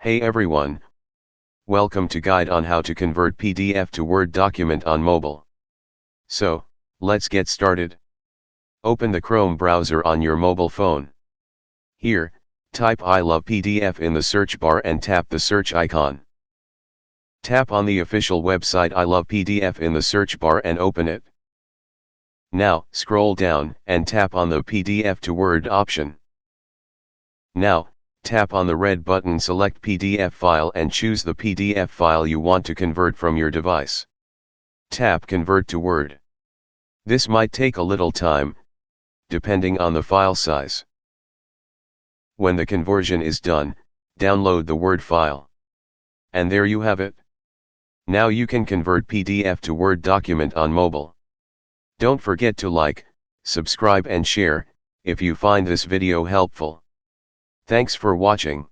Hey everyone, welcome to guide on how to convert PDF to Word document on mobile. So, let's get started. Open the Chrome browser on your mobile phone. Here, type I love PDF in the search bar and tap the search icon. Tap on the official website I love PDF in the search bar and open it. Now, scroll down and tap on the PDF to Word option. Now, tap on the red button, select PDF file and choose the PDF file you want to convert from your device. Tap Convert to Word. This might take a little time, depending on the file size. When the conversion is done, download the Word file. And there you have it. Now you can convert PDF to Word document on mobile. Don't forget to like, subscribe and share, if you find this video helpful. Thanks for watching.